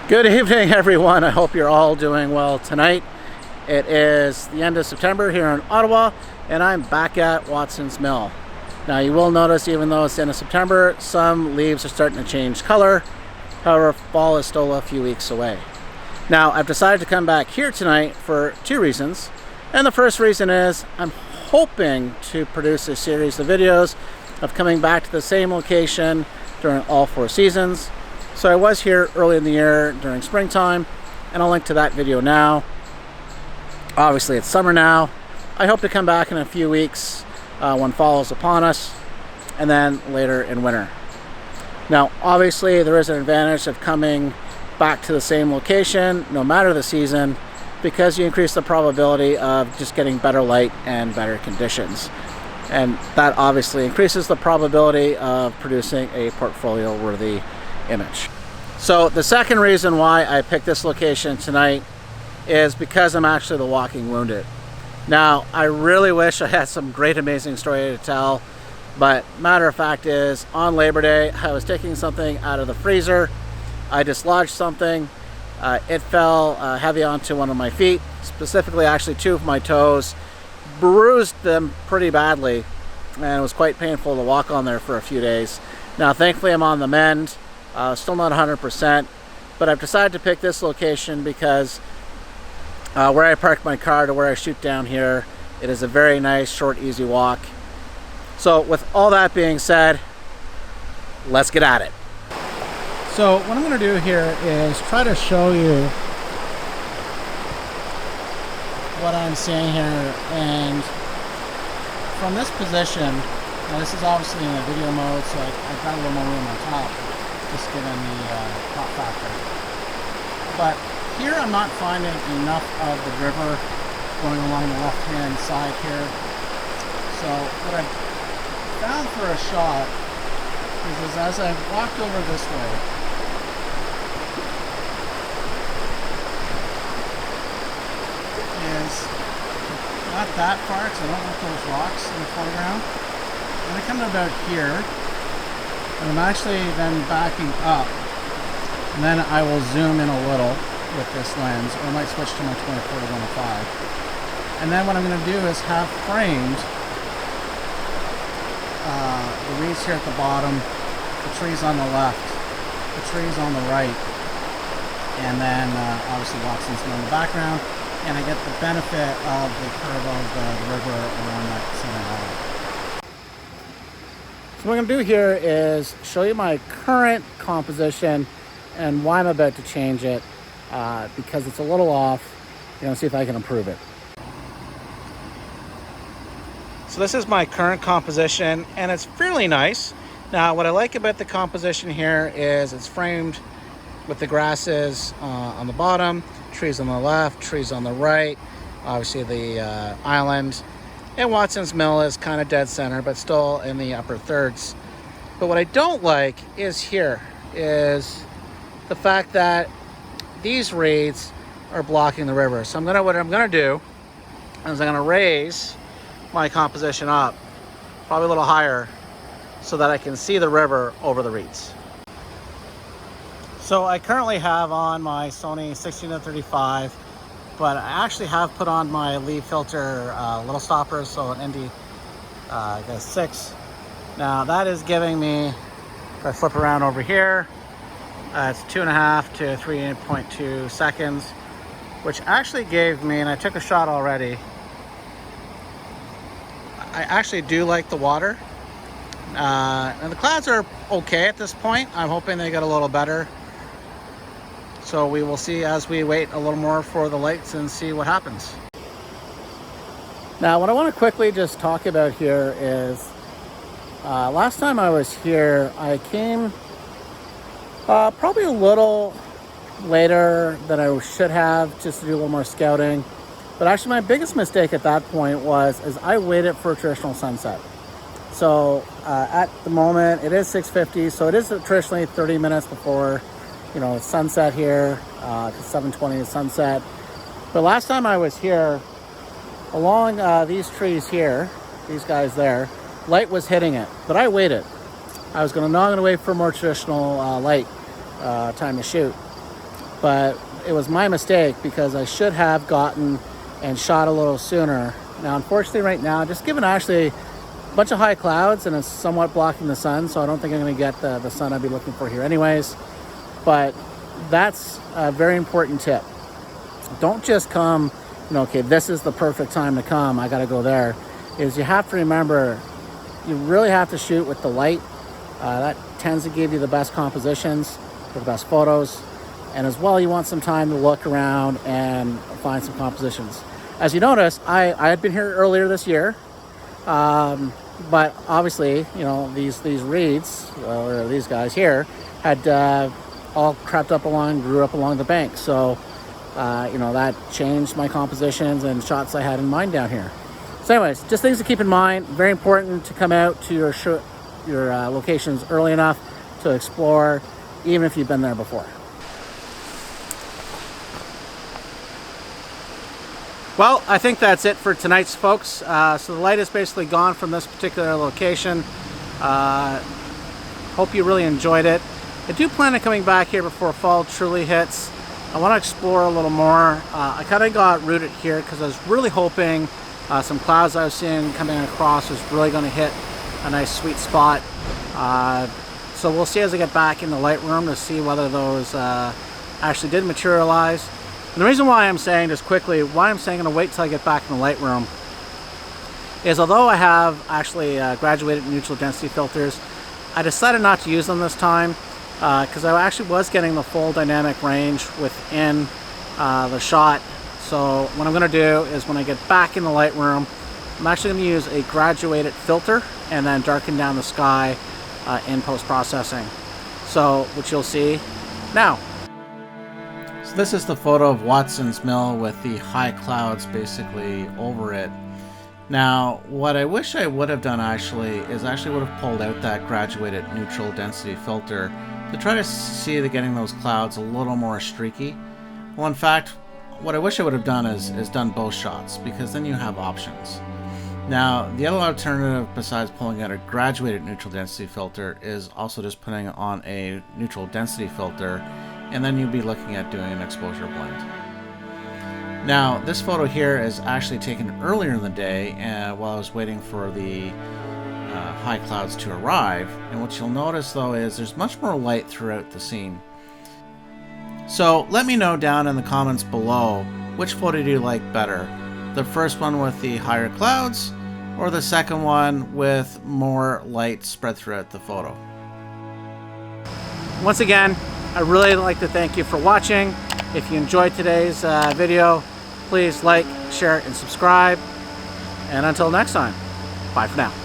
Good evening, everyone. I hope you're all doing well tonight. It is the end of September here in Ottawa, and I'm back at Watson's Mill. Now, you will notice, even though it's the end of September, some leaves are starting to change color. However, fall is still a few weeks away. Now, I've decided to come back here tonight for two reasons. And the first reason is I'm hoping to produce a series of videos of coming back to the same location during all 4 seasons. So I was here early in the year during springtime, and I'll link to that video now. Obviously it's summer now. I hope to come back in a few weeks when fall is upon us, and then later in winter. Now obviously there is an advantage of coming back to the same location no matter the season, because you increase the probability of just getting better light and better conditions. And that obviously increases the probability of producing a portfolio worthy image. So the second reason why I picked this location tonight is because I'm actually the walking wounded. Now, I really wish I had some great amazing story to tell, but matter of fact is, on Labor Day I was taking something out of the freezer. I dislodged something. It fell heavy onto one of my feet, specifically actually 2 of my toes, bruised them pretty badly, and it was quite painful to walk on there for a few days. Now thankfully I'm on the mend. Still not 100%, but I've decided to pick this location because where I park my car to where I shoot down here, it is a very nice, short, easy walk. So with all that being said, let's get at it. So what I'm going to do here is try to show you what I'm seeing here, and from this position, now this is obviously in a video mode, so I've got a little more room on top, just given the crop factor. But here I'm not finding enough of the river going along the left hand side here. So what I've found for a shot is as I've walked over this way, is not that far, because I don't want those rocks in the foreground. And I come to about here, and I'm actually then backing up, and then I will zoom in a little with this lens, or I might switch to my 24 to 105. And then what I'm going to do is have framed the reeds here at the bottom, the trees on the left, the trees on the right, and then obviously Watson's Mill in the background, and I get the benefit of the curve of the river around that center line. So what I'm going to do here is show you my current composition and why I'm about to change it, because it's a little off. See if I can improve it. So this is my current composition, and it's fairly nice. Now what I like about the composition here is it's framed with the grasses on the bottom, trees on the left, trees on the right, obviously the island. And Watson's Mill is kind of dead center, but still in the upper thirds. But what I don't like is the fact that these reeds are blocking the river. So what I'm gonna do is I'm gonna raise my composition up, probably a little higher, so that I can see the river over the reeds. So I currently have on my Sony 16-35, but I actually have put on my leaf filter little stoppers, so an ND I guess 6. Now that is giving me, if I flip around over here, it's 2.5 to 3.2 seconds, which actually gave me, and I took a shot already, I actually do like the water. And the clouds are okay at this point. I'm hoping they get a little better. So we will see as we wait a little more for the lights and see what happens. Now what I want to quickly just talk about here is last time I was here, I came probably a little later than I should have, just to do a little more scouting. But actually my biggest mistake at that point was I waited for a traditional sunset. So at the moment it is 6:50, so it is traditionally 30 minutes before it's sunset here. 7:20 is sunset. But last time I was here, along these trees here, these guys there, light was hitting it, but I waited. I was not going to wait for more traditional light time to shoot. but it was my mistake because I should have gotten and shot a little sooner. Now, unfortunately right now, just given actually a bunch of high clouds and it's somewhat blocking the sun, so I don't think I'm going to get the sun I'd be looking for here anyways. But that's a very important tip. Don't just come, okay, this is the perfect time to come, I got to go there. Is you have to remember, you really have to shoot with the light. That tends to give you the best compositions, for the best photos. And as well, you want some time to look around and find some compositions. As you notice, I had been here earlier this year, but obviously, these reeds, or these guys here, had all crept up along, grew up along the bank. So, that changed my compositions and shots I had in mind down here. So anyways, just things to keep in mind. Very important to come out to your locations early enough to explore, even if you've been there before. Well, I think that's it for tonight's, folks. So the light is basically gone from this particular location. Hope you really enjoyed it. I do plan on coming back here before fall truly hits. I want to explore a little more. I kind of got rooted here because I was really hoping some clouds I was seeing coming across was really going to hit a nice sweet spot. So we'll see as I get back in the Lightroom to see whether those actually did materialize. And the reason why I'm saying this quickly, why I'm saying I'm going to wait till I get back in the Lightroom, is although I have actually graduated neutral density filters, I decided not to use them this time because I actually was getting the full dynamic range within the shot. So what I'm going to do is when I get back in the Lightroom, I'm actually going to use a graduated filter and then darken down the sky in post-processing. So, which you'll see now. So this is the photo of Watson's Mill with the high clouds basically over it. Now, what I wish I would have done actually is would have pulled out that graduated neutral density filter to try to see the getting those clouds a little more streaky. Well, in fact, what I wish I would have done is done both shots, because then you have options. Now, the other alternative besides pulling out a graduated neutral density filter is also just putting on a neutral density filter, and then you'll be looking at doing an exposure blend. Now, this photo here is actually taken earlier in the day while I was waiting for the high clouds to arrive, and what you'll notice though is there's much more light throughout the scene. So let me know down in the comments below, which photo do you like better? The first one with the higher clouds, or the second one with more light spread throughout the photo? Once again, I really like to thank you for watching. If you enjoyed today's video, please like, share, and subscribe. And until next time, bye for now.